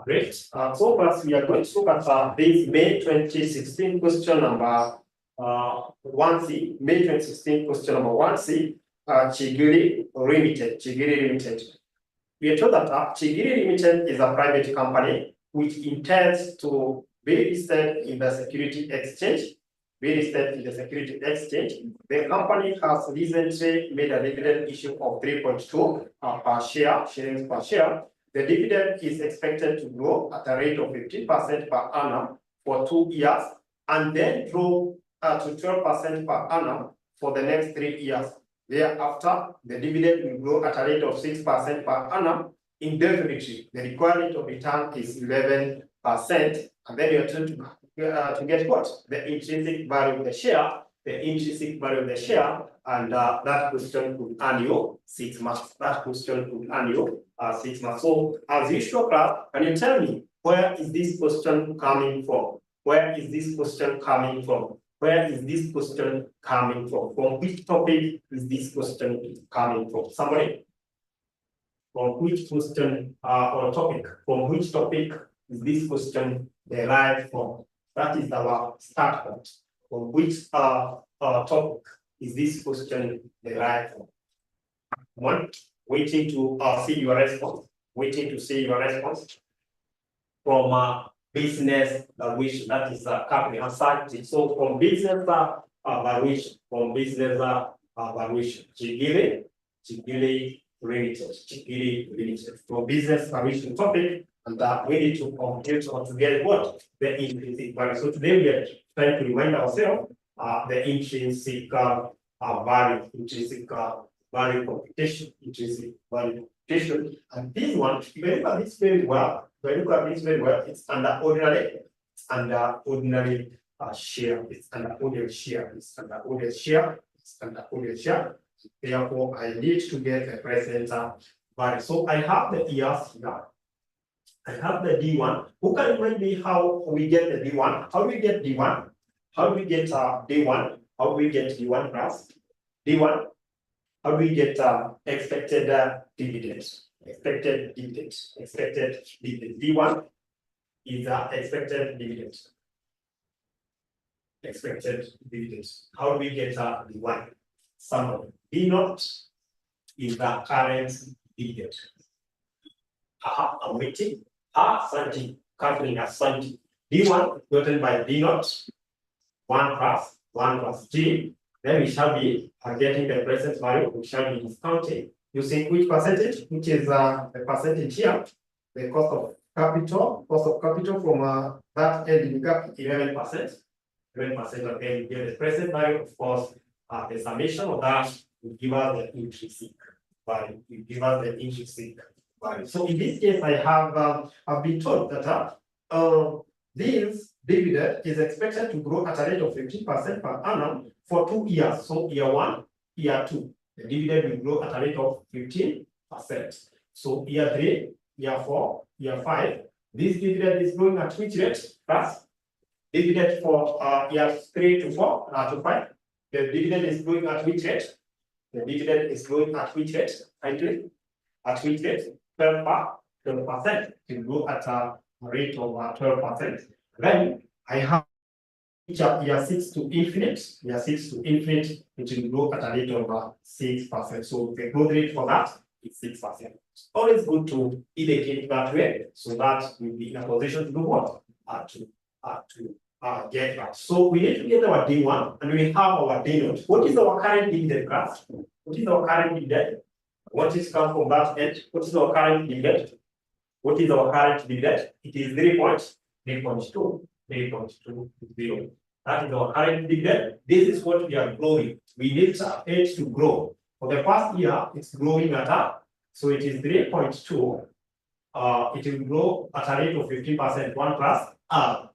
Great. So first we are going to look at this May 2016 question number 1C. May 2016 question number 1C. Chigiri Limited. We are told that Chigiri Limited is a private company which intends to be listed in the security exchange. The company has recently made a dividend issue of 3.2 per share, shillings per share. The dividend is expected to grow at a rate of 15% per annum for 2 years, and then grow to 12% per annum for the next 3 years. Thereafter, the dividend will grow at a rate of 6% per annum indefinitely. The required rate of return is 11%, and then you are told to get what? The intrinsic value of the share. And that question could earn you 6 marks. So, as usual, class, can you tell me where is this question coming from? From which topic is this question coming from? Somebody? From which question or topic? From which topic is this question derived from? That is our start point. From which topic is this question derived from? One, waiting to see your response. From business valuation, that is company uncertainty. So from business valuation, Chigiri Limited. From business valuation topic, and we need to compute or to get what? The intrinsic value. So today we are trying to remind ourselves the intrinsic value computation. And this one, if you look at this very well, it's under ordinary share. Therefore, I need to get a present value. So I have the years here. I have the D1. Who can remind me how we get the D1? How do we get D1? How do we get D1? How do we get D1 plus D1? How do we get expected dividends? Expected dividends. D1 is expected dividends. How do we get D1? Summary. D0 is the current dividend. I'm waiting. Something. Company has something. D1 gotten by D0. 1 plus G. Then we shall be getting the present value. We shall be discounting using which percentage? Which is the percentage here. The cost of capital from that end in gap 11%. 11%. Okay, we get the present value. Of course, the summation of that will give us the intrinsic value. So in this case, I have I've been told that this dividend is expected to grow at a rate of 15% per annum for 2 years. So year 1, year 2, the dividend will grow at a rate of 15%. So year 3, year 4, year 5, this dividend is growing at which rate? Plus dividend for years 3 to 4 to 5. The dividend is growing at which rate? At which rate? 12%. It will grow at a rate of 12%. Then I have year 6 to infinite, which will grow at a rate of 6%. So the growth rate for that is 6%. It's always good to indicate that way, so that we'll be in a position to do what? To get that. So we need to get our D1 and we have our D0. What is our current dividend class? What is our current dividend? What is come from that end? What is our current dividend? It is 3.2. That is our current dividend. This is what we are growing. We need it to grow. For the past year, it's growing at so it is 3.2. It will grow at a rate of 15%. 1 plus R.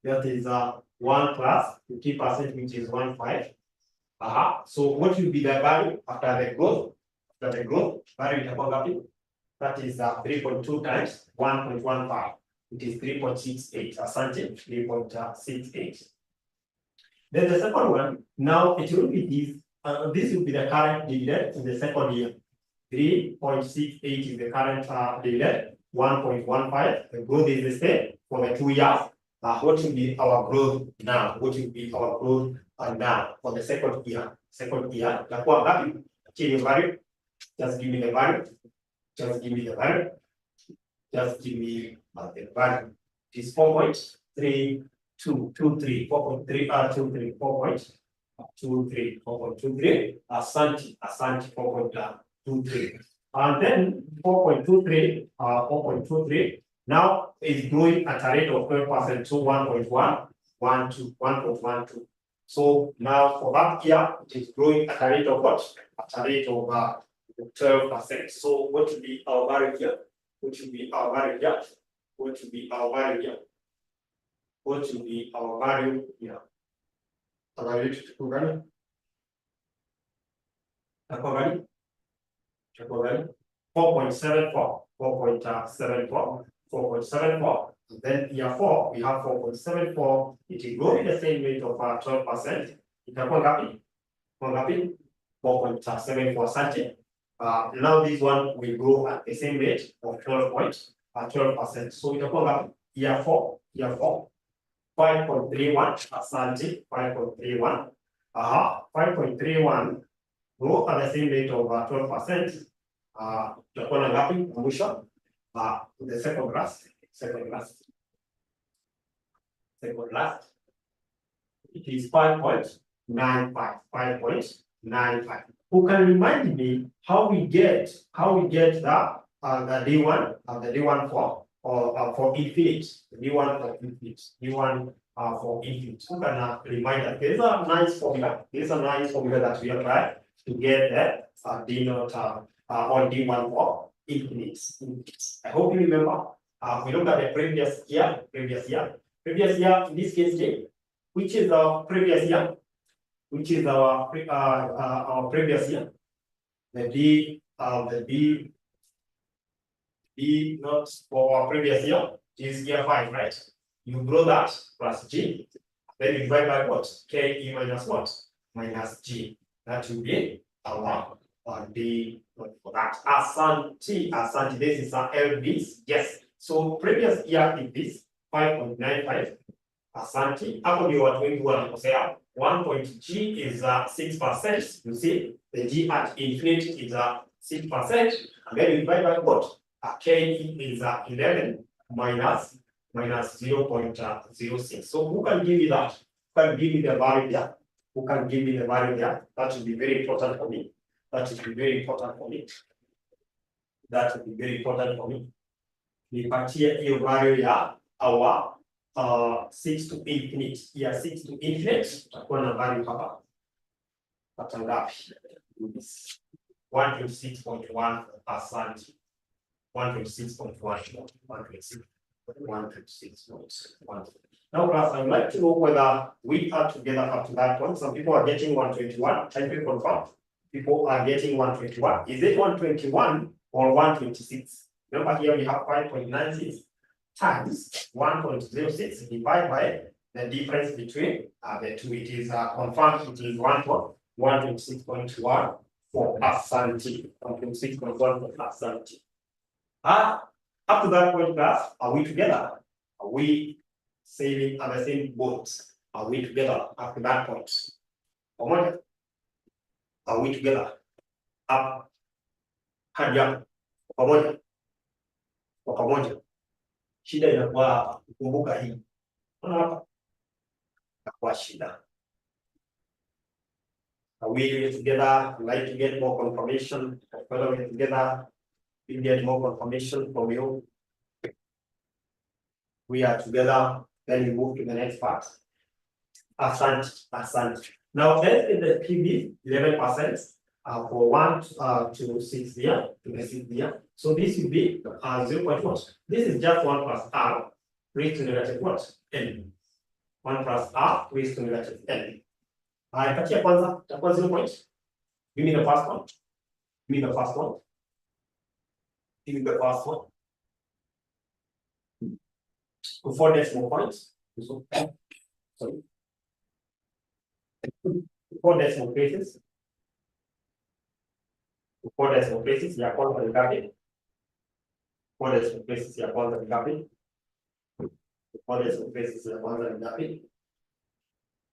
That is 1 plus 15%, which is 1.5. So what will be the value after the growth? Value is about that is 3.2 times 1.15. It is 3.68. Asante, 3.68. Then the second one, now it will be this. This will be the current dividend in the second year. 3.68 is the current dividend. 1.15. The growth is the same for the 2 years. What will be our growth now? What will be our growth now for the second year? Second year, itakuwa ngapi? Change value. Just give me the value. Just give me the value. Just give me the value. It is 4.3223. 4.323. 4.23. 4.23. Asante. 4.23. And then 4.23. 4.23. Now is growing at a rate of 12% to 1.12. So now for that year, it is growing at a rate of what? At a rate of 12%. So what will be our value here? What will be our value here? What will be our value here? What will be our value here? Our value to value? 4.74. 4.74. 4.74. Then year 4, we have 4.74. It will grow in the same rate of 12%. Itakuwa ngapi? 4.74 asante. Now this one will grow at the same rate of 12%. So itakuwa ngapi? Year 4. 5.31 asante. 5.31. 5.31 grow at the same rate of 12%. Itakuwa na ngapi mwisho? The second last, it is 5.95. 5.95. Who can remind me how we get the day one for infinite, the day one for infinite, D1 for infinite. Who can remind us? There is a nice formula. That we apply to get that D0 or D1 for infinite. I hope you remember. We look at the previous year. In this case, which is our previous year? Which is our previous year? The D not for our previous year is year 5, right? You grow that plus G, then you divide by what? KE minus what? Minus G. That will be our D for that. Asante. This is our LBs. Yes. So previous year is this 5.95. Asante. Hapo ndio watu wengi wanakosea. 1.G is 6%. You see, the G at infinity is 6%. And then you divide by what? KE is 11 minus 0.06. So who can give me that? Who can give me the value there? That will be very important for me. Nipatie hiyo value ya our 6 to infinite. Yeah, 6 to infinite. Tutakuwa na value hapa. Pata ngapi? 126.1 asante. 126.1. Now, class, I would like to know whether we are together up to that point. Some people are getting 121. Can you confirm? People are getting 121. Is it 121 or 126? Remember here we have 5.96 times 1.06 divided by the difference between the two. It is confirmed. It is 126.1 for asante. 126.1 for asante. Up to that point, class, are we together? Are we sailing at the same boat? Are we together up to that point? Are we together? Up, hadi hapo pamoja. Kwa pamoja. Shida inakuwa hapa. Kumbuka hii. Unaona hapa? Inakuwa shida. Are we together? I'd like to get more confirmation. Whether we're together, we get more confirmation from you. We are together. Then we move to the next part. Asante. Now, let's get the PB 11% for 1 to 6 year to the 6th year. So this will be 0.1. This is just 1 plus R raised to negative what? N. 1 plus R raised to negative N. Ipatia kwanza itakuwa 0 point. Give me the first one. Give me the first one. 4 decimal points. Sorry. 4 decimal places. 4 decimal places ya kwanza ni ngapi? Models of basis ya kwanza ni ngapi? Models of basis ya kwanza ni ngapi?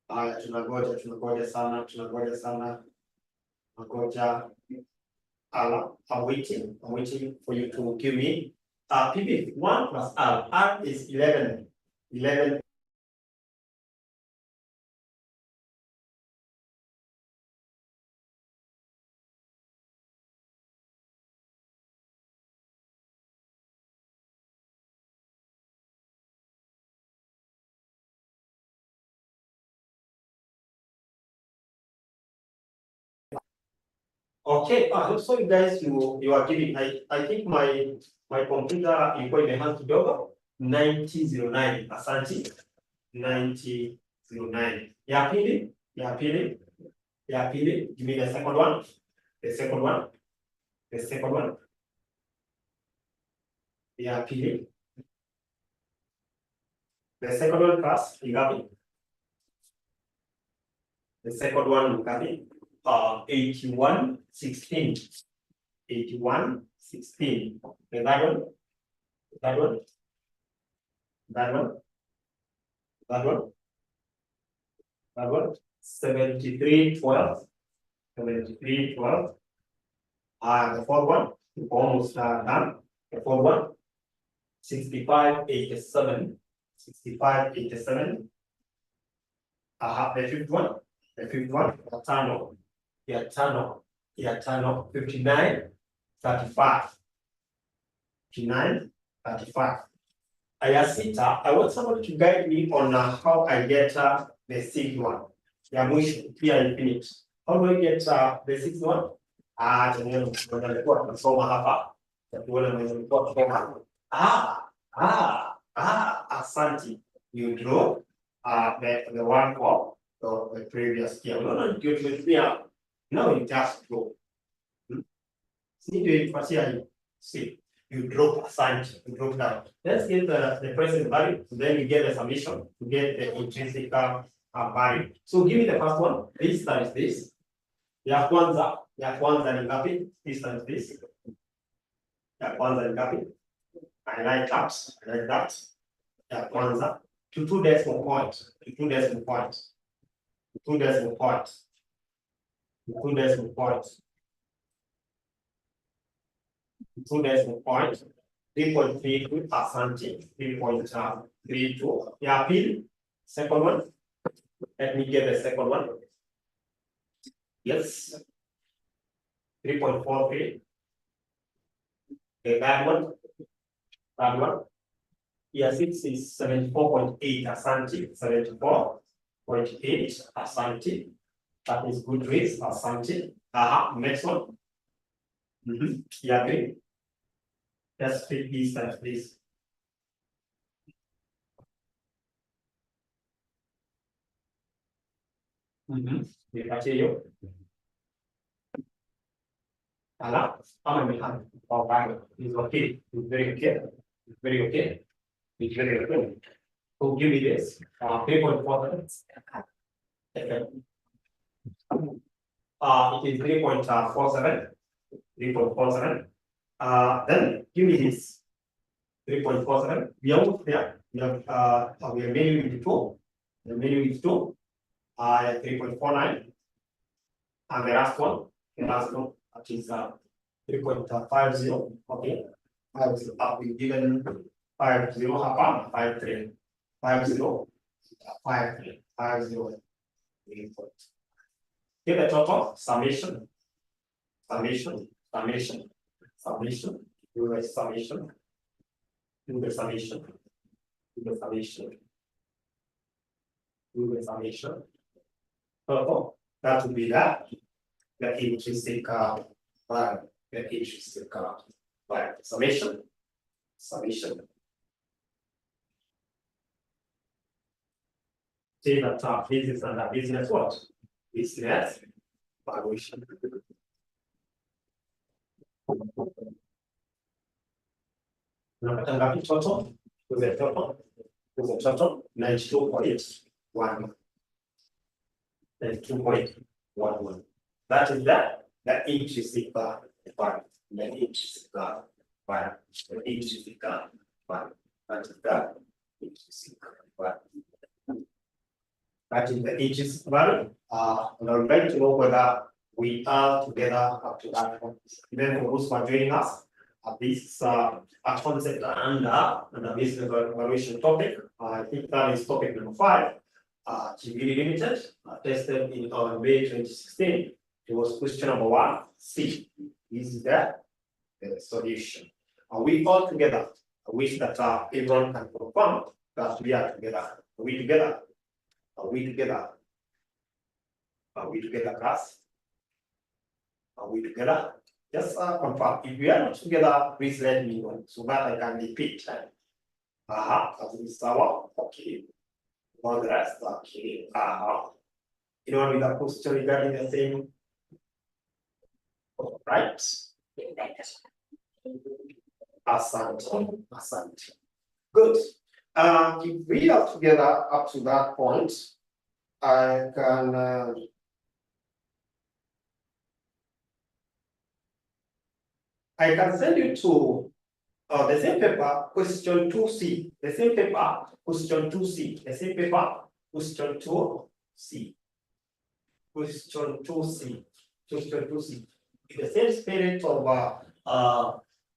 Haya, tunangoja sana. Tunangoja. I'm waiting for you to give me PB 1 plus R. R is 11. 11. Okay, so you guys, you are giving. I think my computer ilikuwa imehang kidogo. 9009. Asante. 9009. Ya pili. Give me the second one. The second one. Ya pili. The second one class, ingapi? The second one ingapi? 8116. 8116. That one. 7312. 7312. The fourth one, almost done. The fourth one, 6587. 6587. The fifth one, tano. 5935. 5935. Ayasita, I want somebody to guide me on how I get the sixth one. Ya mwisho, pia infinite. How do I get the sixth one? Tunasoma hapa. Asante. You draw the one for the previous year. No, you just draw. See, you drop asante, you drop down. Let's get the present value, then you get the summation to get the intrinsic value. So give me the first one. This times this. Ya kwanza ni ngapi? This times this. Ya kwanza ni ngapi? I like that. Ya kwanza to 2 decimal points. To 2 decimal points. 2 decimal points. 2 decimal points. 2 decimal points. 3.32 asante. 3.32. Ya pili. Second one. Let me get the second one. Yes. 3.43. Okay, that one. Yes, it is 74.8 asante. 74.8 asante. That is good raise asante. Next one. Yeah, okay. Just fit these times, please. Nipatie hiyo. Ama imehang. It's okay. It's very okay. It's very okay. It's very okay. So give me this. 3.47. Okay. It is 3.47. 3.47. Then give me this. 3.47. We are almost there. We are measuring with 2. The measuring with 2. 3.49. And the last one, that is 3.50. Okay. 50. We've given 50 hapa 53. 50. 53. 50. Give the total summation. Do the summation. Total. That would be that. The intrinsic value. The intrinsic value. Summation. Say that business and business what? Business valuation. Unapata ngapi total? The total 92.11. 92.11. That is the intrinsic value. The intrinsic value. value. So intrinsic value. That is the intrinsic value. That is the intrinsic value. And I would like to know whether we are together up to that point. Even for those who are joining us, this concept under this evaluation topic, I think that is topic number 5. GBD Limited, tested in May 2016. It was question number 1C. This is the solution. Are we all together? I wish that everyone can confirm that we are together. Are we together? Are we together? Are we together, class? Are we together? Just confirm. If we are not together, please let me know so that I can repeat. That is our okay. All the rest, okay. Anyone with a question regarding the same? Right? Asante. Good. If we are together up to that point, I can send you to the same paper, question 2C. The same paper, question 2C. The same paper, question 2C. Question 2C. Question 2C. In the same spirit of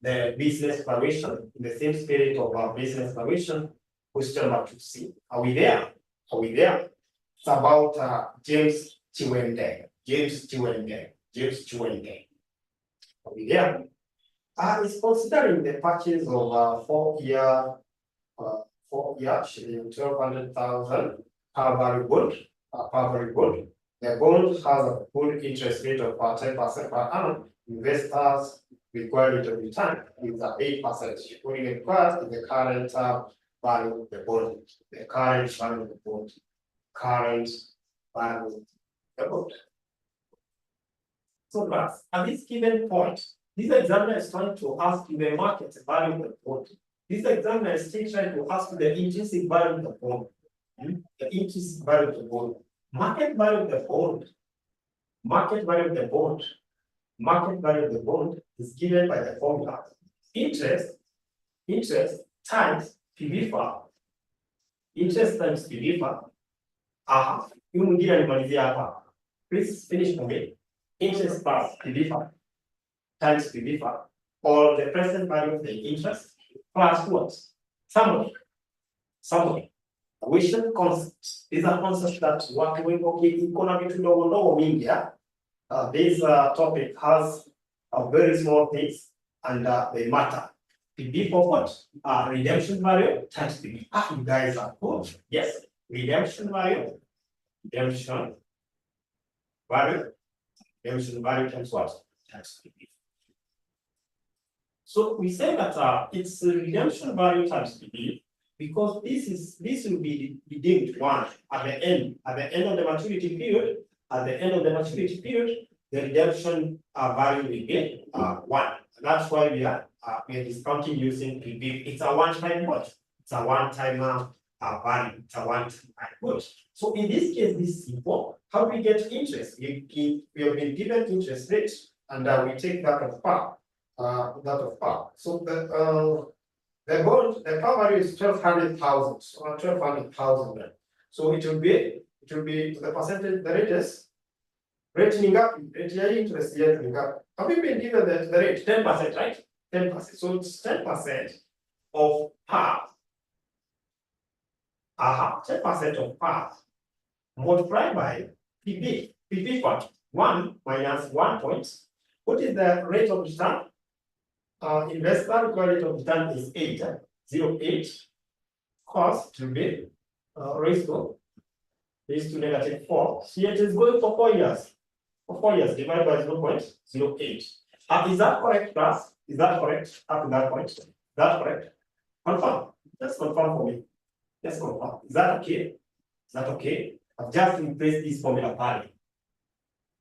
the business valuation, in the same spirit of business valuation, question number 2C. Are we there? Are we there? It's about James Chiwende. James Chiwende. Are we there? It's considering the purchase of 4-year, shilling 1,200,000 per value bond. The bond has a full interest rate of 10% per annum. Investors require it of return is 8%. What it requires is the current value of the bond. The current value of the bond. Current value of the bond. So class, at this given point, this examiner is trying to ask you the market value of the bond. This examiner is still trying to ask you the intrinsic value of the bond. The intrinsic value of the bond. Market value of the bond. Market value of the bond. Market value of the bond is given by the formula. Interest times PV. Interest times PV. Huyu mwingine alimalizia hapa. Please finish for me. Interest plus PV times PV, or the present value of the interest plus what? Summary. Tuition concepts. These are concepts that work with economic to mingi. This topic has a very small things and they matter. PV for what? Redemption value times PV. You guys are good. Yes. Redemption value times what? Times PV. So we say that it's redemption value times PV because this will be redeemed 1 at the end of the maturity period. At the end of the maturity period, the redemption value will be 1. That's why we are discounting using PV. It's a one-time what? It's a one-time value. It's a one-time what? So in this case, this is simple. How do we get interest? We have been given interest rates, and we take that of par. So the bond, the par value is 1,200,000. So 1,200,000. So it will be the percentage, the rating up, interest rating up. Have we been given the rate 10%, right? 10%. So it's 10% of par. 10% of par multiplied by PV. PV what? 1 minus 1 point. What is the rate of return? Investor rate of return is 8. Cost to be raised to -4. So it is going for 4 years. For 4 years divided by 0.08. Is that correct, class? Is that correct? Up to that point? Is that correct? Confirm. Just confirm for me. Just confirm. Is that okay? Is that okay? I've just replaced this formula pali.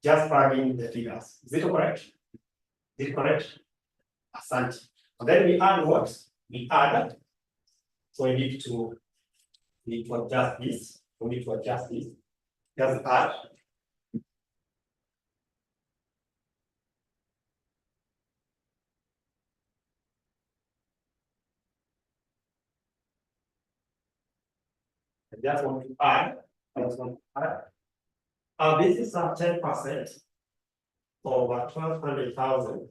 Just plugging the figures. Is it correct? Is it correct? Asante. And then we add what? We add. So we need to adjust this. We need to adjust this. Just add. just want to add. I just want to add. This is 10% over 1200,000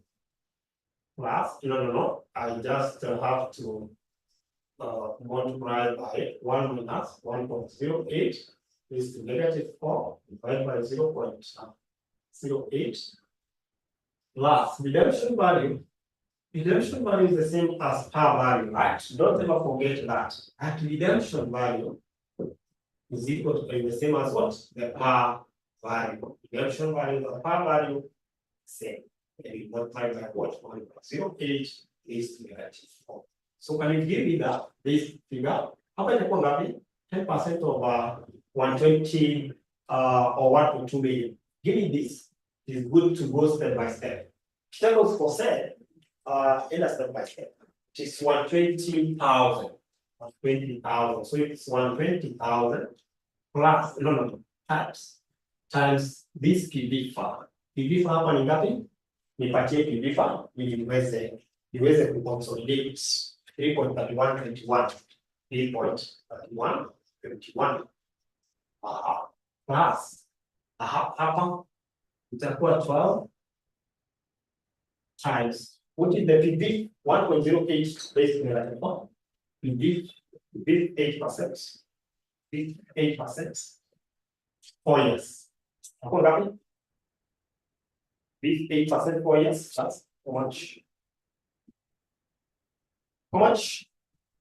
plus. No. I just have to multiply by 1 minus 1.08 is to -4 divided by 0.08 plus redemption value. Redemption value is the same as par value, right? Don't ever forget that. At redemption value is equal to the same as what? The par value. Redemption value, the par value, same. And you multiply by what? 1.08 is to -4. So can you give me that this figure? How about the 10% of 120 or 1.2 million? Give me this. It is good to go step by step. Step for step, in a step by step. It is 120,000. 120,000. So it's 120,000 plus times this PV5. PV5 hapa ni ngapi? Nipatie PV5 ili niweze kuconsolidate 3.3121. 3.3121. Plus hapa itakuwa 12 times what is the PV 1.08 based on the one. PV 8%. 8%. 4 years. How ngapi? This 8% 4 years. That's how much? How much?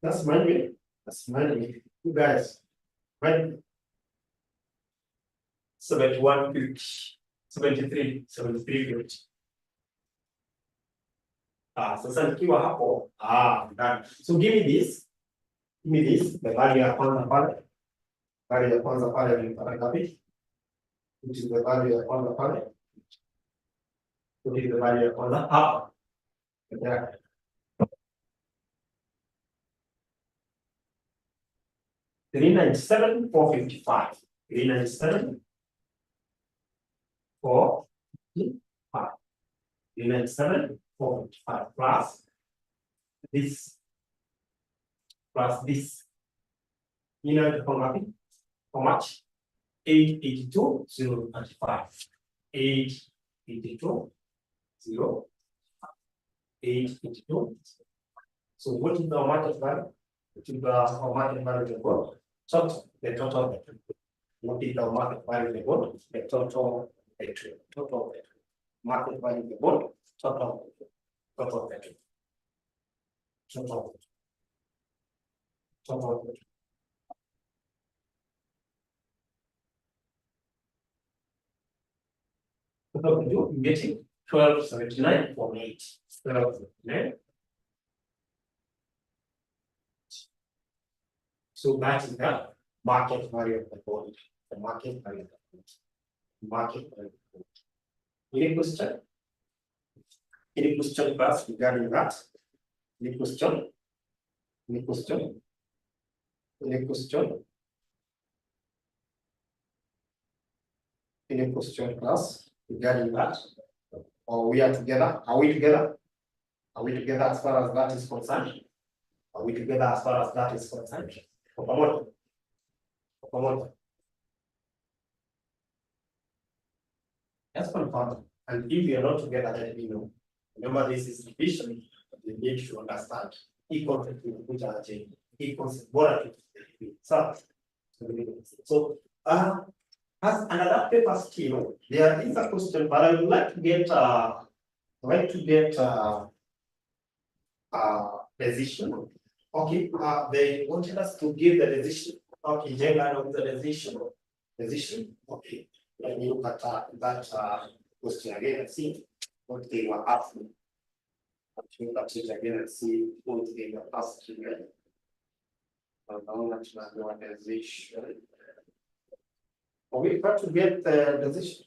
That's money. That's money. You guys, right? 71.50. 73.50. Sasa nikiwa hapo, done. So give me this. Give me this. The value ya kwanza pale. Value ya kwanza pale ni ngapi? Which is the value ya kwanza pale. Which is the value ya kwanza hapa. Yeah. 397,455. 397,455. 397,455 plus this. How much? 882,035. 882,035. 882. So what is the market value? What is the market value of the gold? So the total. What is the market value of the gold? The total battery. Total battery. Market value of the gold. Total battery. Total. Total you're getting 1279.8. 1279. So that is the market value of the gold. The market value of the gold. Market value of the gold. Any question? Any question class regarding that? Any question? Any question? Any question? Any question class regarding that? Or we are together? Are we together? Are we together as far as that is concerned? Are we together as far as that is concerned? That's confirmed. And if you are not together, let me know. Remember, this is division. You need to understand. Equal to which are changing. Equals so as another paper skill, there is a question, but I would like to get decision. Okay, they wanted us to give the decision. Okay, J-line of the decision. Okay, let me look at that question again and see what they were asking. Look at it again and see what they were asking. We got to get the decision.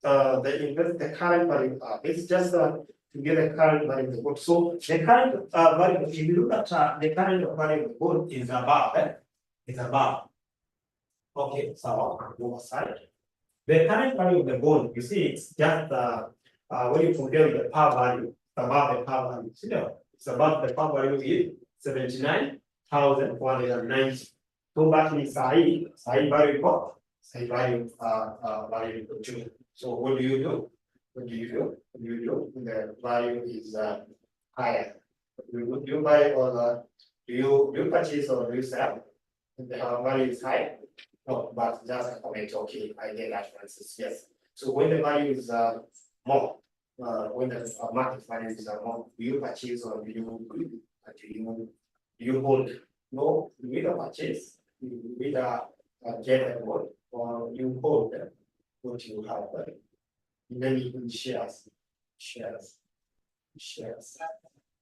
The current value. It's just to get the current value of the gold. So the current value, if you look at the current value of the gold is above. Is above. Okay, so on the side. The current value of the gold, you see, it's just when you compare with the par value, above the par value. See there, it's above the par value is 79,490. So that means side value what? Side value value equal to. So what do you do? What do you do? What do you do? The value is higher. You buy or do you purchase or do you sell? If the value is high? No, but just a comment. Okay, I get that answer. Yes. So when the value is more, when the market value is more, do you purchase or do you hold? No, you either purchase, you either get a hold, or you hold what you have. Then you can shares.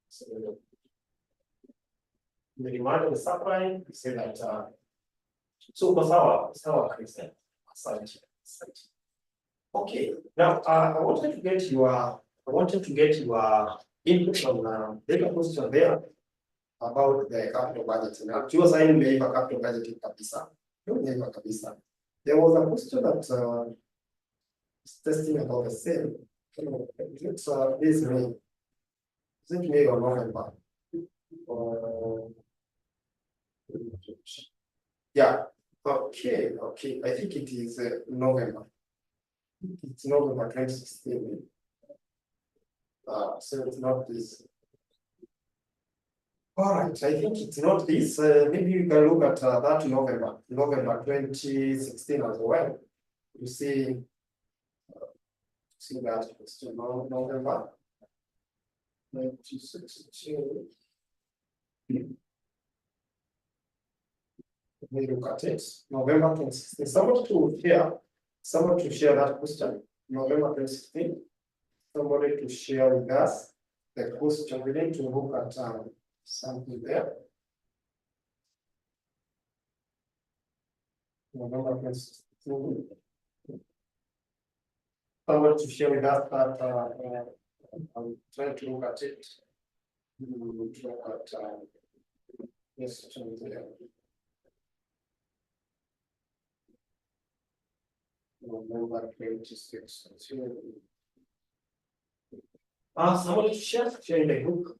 So the demand and the supply, we say that so sawa Christian. Okay, now I wanted to get your input on data question there about the capital budget. Now, you was saying maybe capital budget kabisa. Kabisa. There was a question that is testing about the same. It's this May. Is it May or November? Yeah. Okay. I think it is November. It's November 2016. So it's not this. All right, I think it's not this. Maybe you can look at that November 2016 as well. You see that it's November 2016. We look at it. November 2016. Someone to share that question. November 2016. Somebody to share with us the question. We need to look at something there. November 2016. Someone to share with us that I'm trying to look at it. Look at yes, there. November 2016. Someone to share in the group.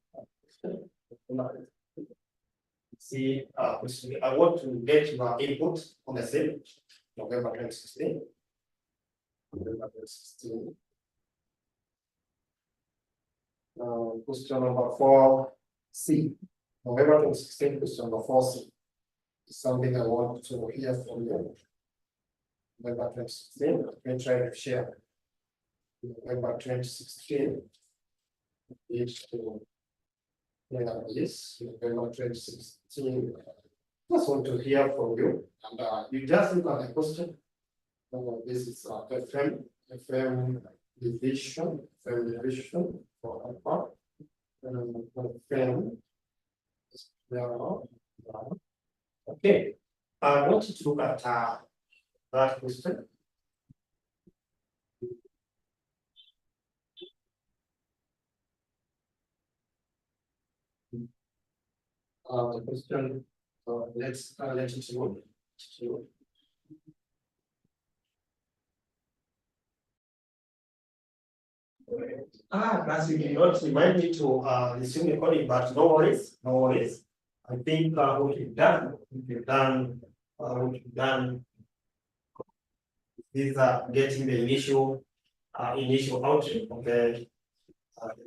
See, I want to get your input on the same November 2016. November 2016. Question number 4C. November 2016, question number 4C. Is something I want to hear from you. November 2016. Let me try to share. November 2016. Page 2. Yes, November 2016. Just want to hear from you. And you just look at the question. This is FM division for alpha. FM. Okay. I want you to look at that question. The question, let's see. Class, you did not remind me to resume recording, but no worries. I think what we've done is getting the initial outline of the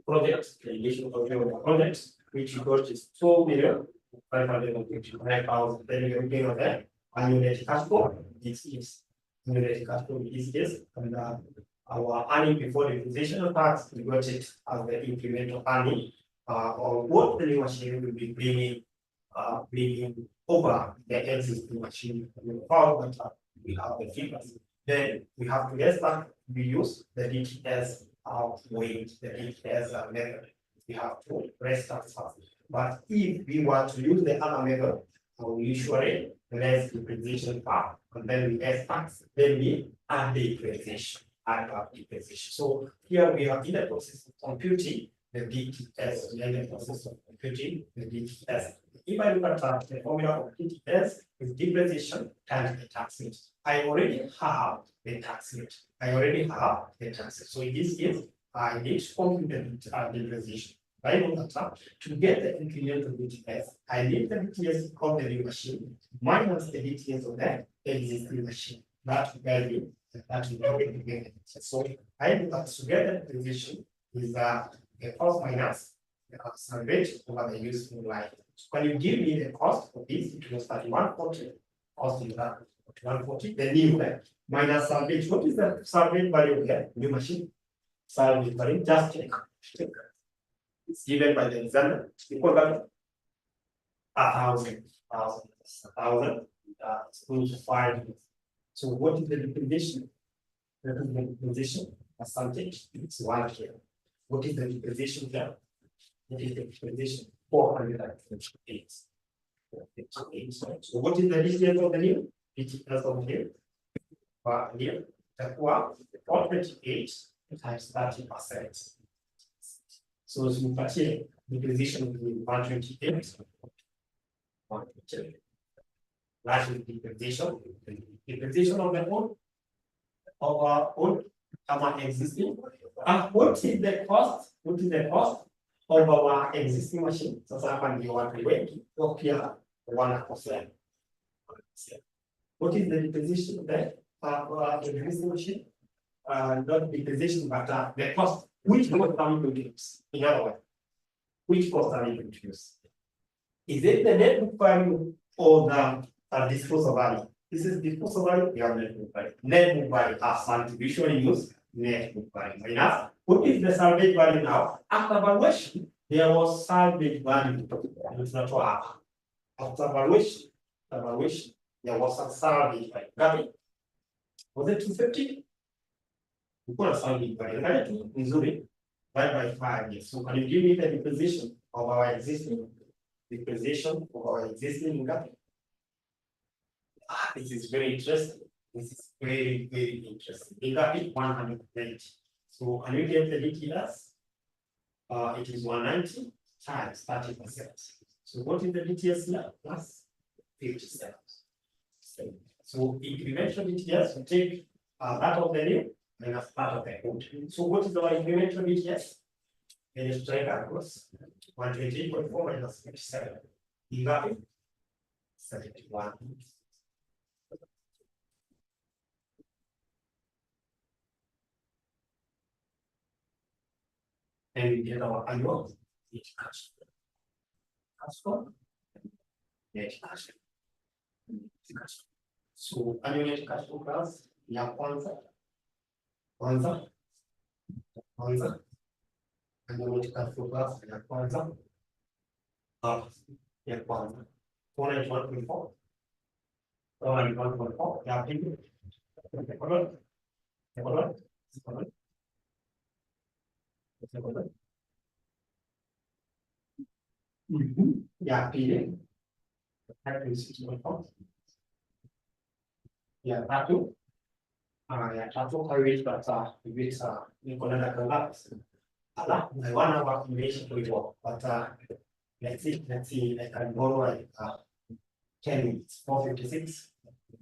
project, the initial outline of the project, which you got is 2,559,000. Then you're looking at the annual net cash flow. This is annual net cash flow in this case, and our earning before depreciation tax, we got it as the incremental earning, or what the new machine will be bringing over the existing machine. We have the figures. Then we have to get back. We use the DTS weight, the DTS method. We have to restart first. But if we want to use the other method, we usually less depreciation part, and then we add tax, then we add depreciation. So here we are in the process of computing the DTS. We are in the process of computing the DTS. If I look at the formula of DTS is depreciation times the tax rate. I already have the tax rate. So in this case, I need to compute the depreciation. I know that to get the incremental BTS, I need the BTS of the new machine minus the BTS of the existing machine. That value, that will be the So I know that to get the position is the cost minus the salvage over the useful life. So when you give me the cost of this, it was 3140. Cost is that 140, the new minus salvage. What is the salvage value of the new machine? Salvage value, just check. It's given by the examiner equal to 1,000. It's going to 5. So what is the depreciation? That is the depreciation percentage. It's 1 here. What is the depreciation here? What is the depreciation? 428. So what is the distance of the new? BTS of the new? Here, that was 428 times 30%. So as you can see, the position will be 128. 128. That is the position. The position of the whole of our own existing. And what is the cost? What is the cost of our existing machine? So someone you want to wait to here 1%. What is the position there? The existing machine? Not the position, but the cost. Which cost are we going to use? In other words, which cost are we going to use? Is it the net book value or the disposal value? This is disposal value, we have net book value. Net book value as something we usually use net book value. Minus, what is the salvage value now? After valuation, there was salvage value. It's not what happened. After valuation, there was a salvage value. Got it? Was it 250? We put a salvage value. Right? Missouri, by 5 years. So can you give me the depreciation of our existing income? This is very interesting. This is very, very interesting. Income is 190. So can you get the DTS? It is 190 times 30%. So what is the DTS now? Plus 57. So incremental DTS will take that of the new minus part of the old. So what is our incremental BTS? Then you strike across 128.4 minus 57. Exactly 71. And we get our annual net cash flow. Net cash flow. So annual net cash flow class, ya kwanza. Annual net cash flow class, ya kwanza. Ya kwanza. 491.4. 491.4. Ya pili. Ya pili. Ya tatu. Ya tatu kwa which niko na dakika. I want to information to you, but let's see, I can borrow like 10 minutes, 456.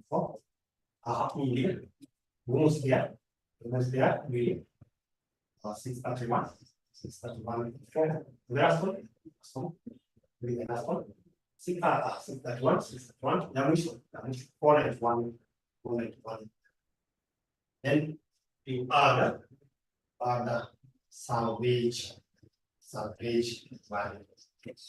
4. Million. Almost there, really. 631. 631. The last one. So, the last one. 631. 631. That is 491. 491. Then the other salvage value. It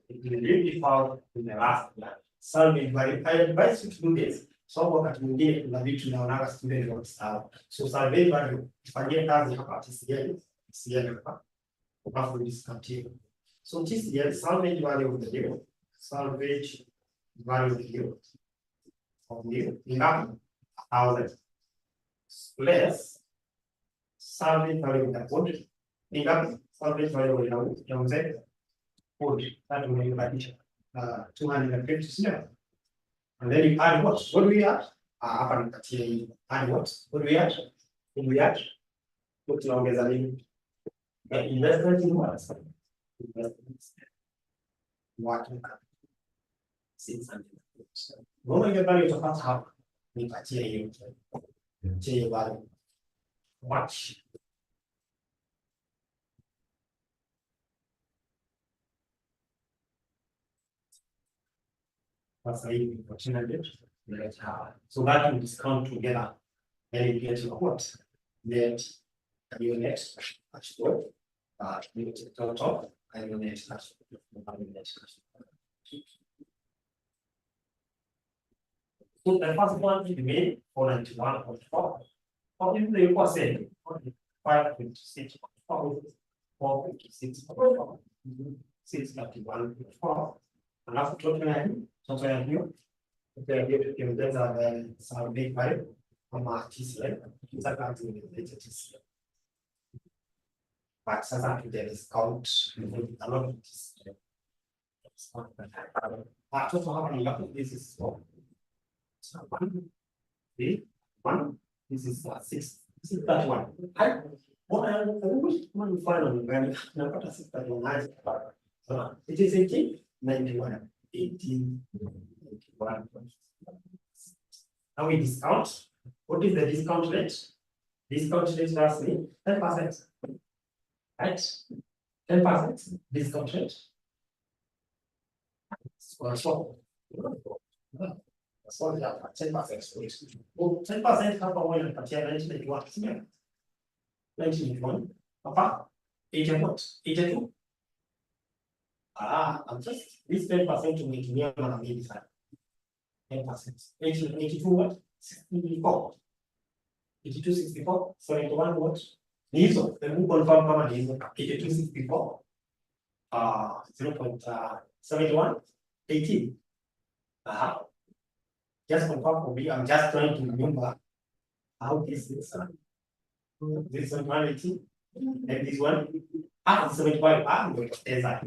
will be found in the last one. Salvage value. I advise you to do this. So wakati mwingine kuna vitu naonaga student wakisahau. So salvage value ifanyie kazi hapa TCL hapa. Alafu discontinue. So TCL salvage value of the deal. Salvage value of the deal. Ingapi 1,000 less salvage value of the code. Ingapi salvage value ya mzee code. That will be 250. And then you add what? What do we add? Hapa nikatia hii. Add what? What do we add? What tunaongeza nini? Investment in what? Investment. What? 600. Mbona ile value utapata hapa? Nikatia hiyo. Tia value. Watch. sasa hivi 1400 net hapa. So that will discount together and you get your what? Net unit cash flow, unit total and unit cash flow. So the first one is made 491.4. Or if the percent 556, 456, 631.4. Alafu total ya hiyo ukiongeza survey pale kama TCL za kazi ni TCL. But sasa tuta discount a lot of TCL. Total hapa ni ngapi? This is 4. So 1, 3, 1. This is 6. This is that one. What I wish one final value. Now what is that one? So it is 1891. 1891. Now we discount. What is the discount rate? Discount rate does mean 10%. Right? 10% discount rate. So 10%. 10% hapa wewe unapatia 1991. 1991. Hapa 82. I'm just this 10% umetumia mara mbili sana. 10%. 82 what? 64. 82 64. 71 what? Ni hizo. Hebu confirm kama ni hizo. 82 64. 0.71 18. Just confirm for me. I'm just trying to remember how this is. This one 180 and this one 75.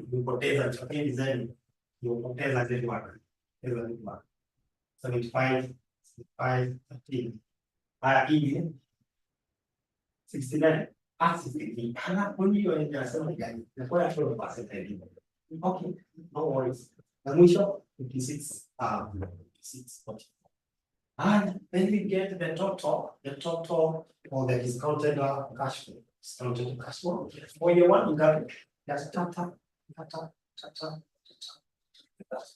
Nimepoteza chakini design. Nimepoteza zile waka. 75 13. Haya hii 69. 63. Kwa hiyo inasema gani? Na kwa hiyo 12%. Okay, no worries. Na mwisho 56 56. And then we get the total or the discounted cash flow. Discounted cash flow. For year one, you got just tata.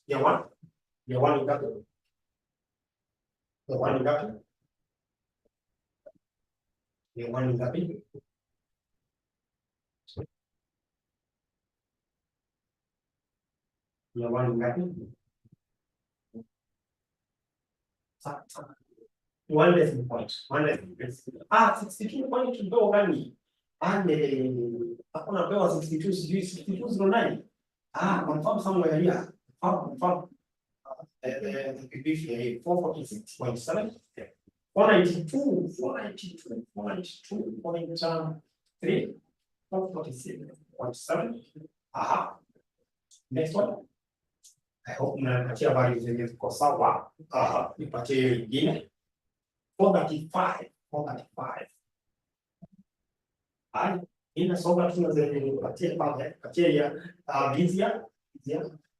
Year one, you got it. Year one, you got it. Year one, you got it. Year one, you got it. One lesson point. 62 point kidogo gani? Hakuna pewa 62 sijui 6209. Confirm somewhere here. Confirm. The PBF 446.7. 492.3. 446.7. Next one. I hope mnapatia habari zenye ziko sawa. Nipatie nyingine. 435. Inasonga tunazenye nipatie pale. Patie ya vizia.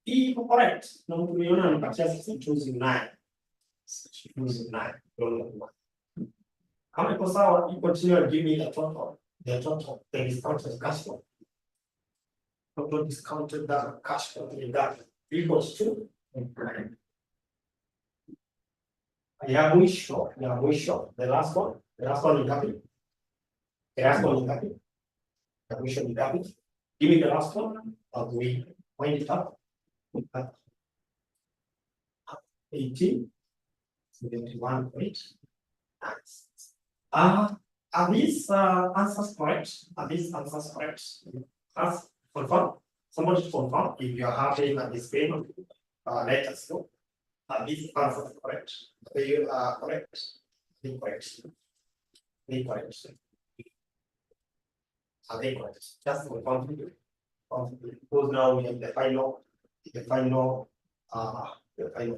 Hii iko correct. Na mtu niona nipatia 6209. 6209. Kama iko sawa, you continue and give me the total. The discounted cash flow. Total discounted cash flow in that equals to ya mwisho, the last one ni ngapi? Ya mwisho ni ngapi? Give me the last one, or do we wind it up? 18, 71.9. Are these answers correct? As confirm. Somebody confirm if you are happy with this payment. Let us know. These answers correct. They are correct. Incorrect. Are they correct? Just confirm. Because now we have the final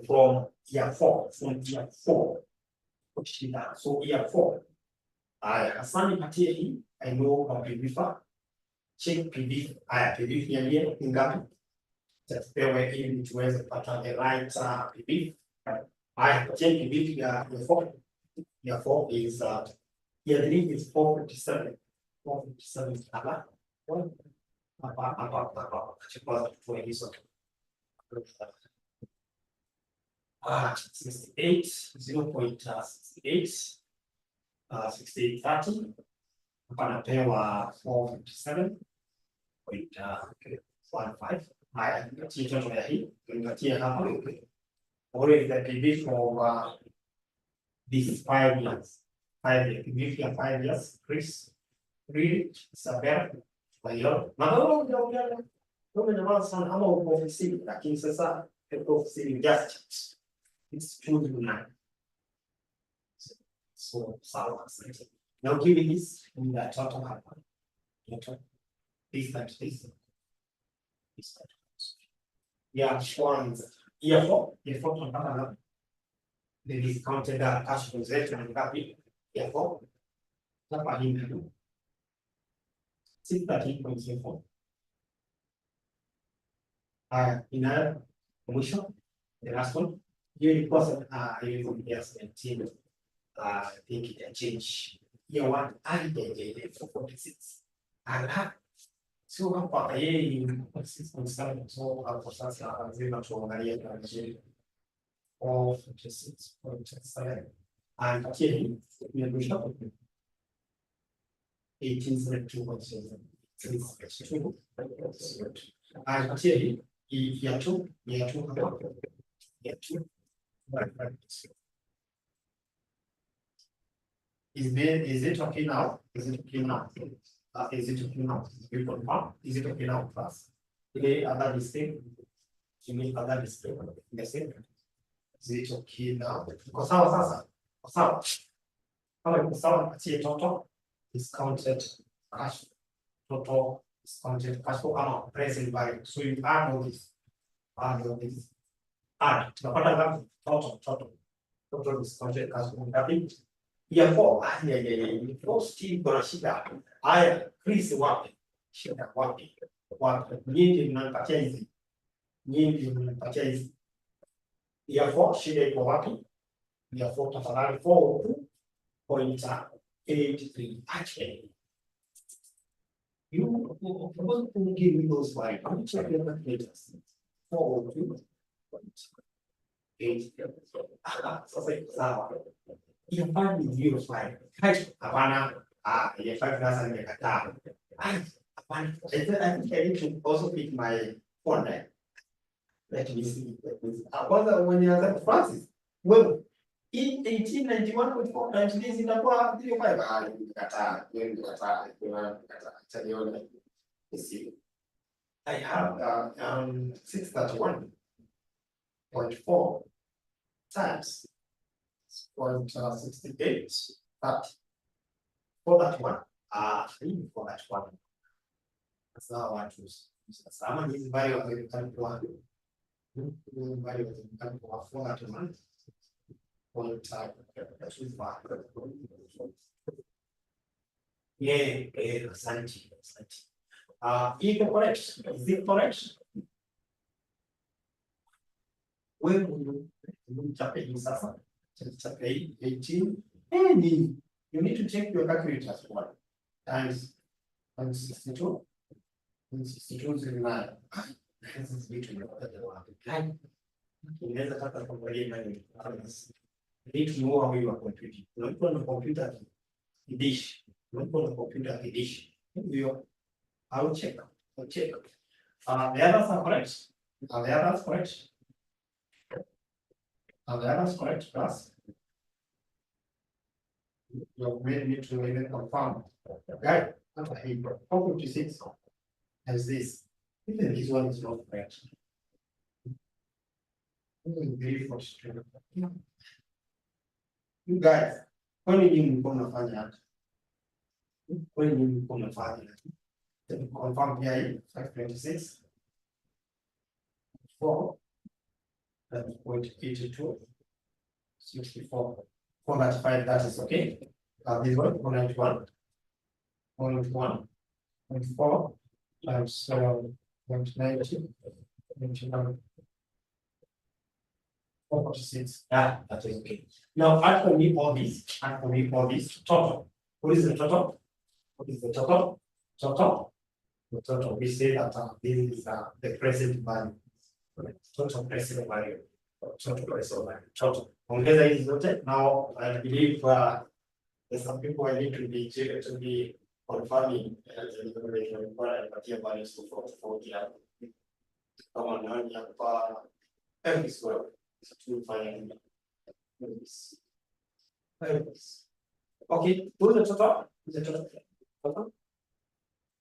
from year 4. So year 4. Asani patie hii. I know how to refer. Check PBF. PBF niambie ni ngapi? Tupewe ili tuweze kupata the right PBF. Check PBF ya 4. Year 4 is year 3 is 457. 457 hapa. Hapa. Chukua tuwe hizo. 68, 0.68, 6830. Hapa napewa 457.15. Haya, nipatie toto ya hii, nipatie hapa. What is the PV for these 5 years? 5 years. PV for 5 years, Chris. Really? Isabel. Kwa hiyo, ndio sana ama uko ofisini, lakini sasa uko ofisini just it's 2 to 9. So sawa. Now give me this in the total hapa. Total. This that this. This that. Yeah, kwanza. Year 4 tunapata na the discounted cash flow zetu ni ngapi? Year 4. Hapa ni 613.04. Ina mwisho the last one. Hiyo ilikuwa hiyo year 17. I think it can change. Year 1 hadi 446. So hapa yeye 6.7, so hapo sasa lazima tuangalie kwa vizuri. 446.7 and actually we are going to 1872.7. And actually year 2 is it okay now? Is it okay now? Is it okay now? You confirm? Is it okay now, class? Today, other mistake. You make other mistake. Is it okay now? Because sawa. Kama iko sawa, patie total discounted cash. Total discounted cash flow ama present value. So you add all this. Add. Tunapata ngapi? Total discounted cash flow ngapi? Year 4, still gonna shida. Haya, Chris wapi? Shida wapi? Nyingi mnapatia hizi. Year 4, shida iko wapi? Year 4 tafadhali 4.83. Actually, you want to give me those five. I'm checking the latest. 4.83. Sasa sawa. Year 5 is 0.5. Hapana. Year 5 sasa nimekataa. Hapana. I think I need to also pick my phone there. Let me see. Kwanza when Francis, well, in 1891 with 4 times this inakuwa 0.5. Nimekataa. Taniona. Let's see. I have 631.4 times 0.68, but for that one, for that one, that's how I choose. Someone is value of the for that one. Yeah, sanity. Is it correct? Is it correct? When you chapter 18, and you need to check your calculator as well. Times 62. 62 is 9. This is between you need to know how you are computing. Not on the computer dish. Not on the computer dish. I'll check. The others are correct. Are the others correct? Are the others correct, class? You made me to even confirm. Right? 456 has this. Even this one is not correct. You guys, when you mnafanya hata? When you mnafanya? Confirm here 526 4.82 64 495. That is okay. This one 491.4 times 0.90 446. That is okay. Now add for me all this. Total. What is the total? The total. We say that this is the present value. Total present value. Ongeza hizi zote. Now I believe there's some people I need to be confirming ipatia values tofauti hapo. Kama nani hapa every square to find this. Okay, who's the total? Is the total?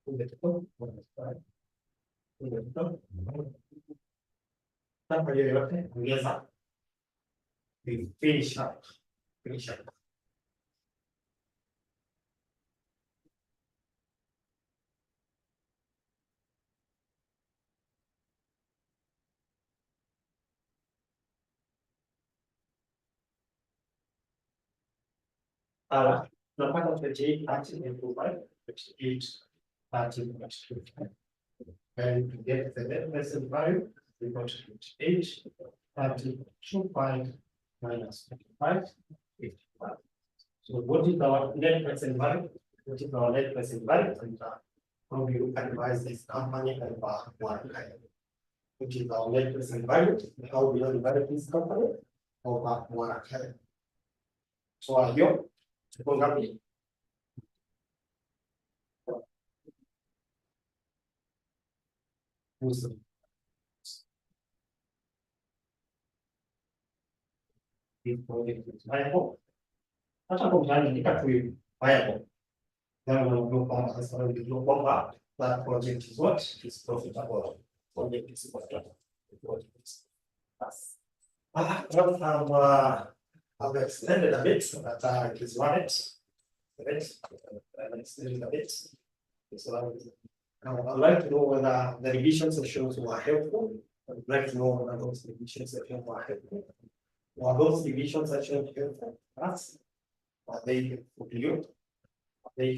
Who's the total? Who's the total? Namba yoyote ongeza. Finish up. Finish up. Tunapata 28 30 28 30 and to get the net present value, we got 28 30 minus 55 55. So what is our net present value? What is our net present value? And how do you advise this company and one kind? Which is our net present value? How do you advise this company over one kind? So I hope tuko ngapi? Viable. Hata kwa mtani nikatu viable. Then we'll look on as well. We look on that project is what is profitable. Project is profitable. I've extended a bit, but it is right. I've extended a bit. So I'd like to know whether the revision sessions were helpful. I'd like to know whether those revision sessions were helpful. Were those revision sessions helpful? Are they helpful to you? Are they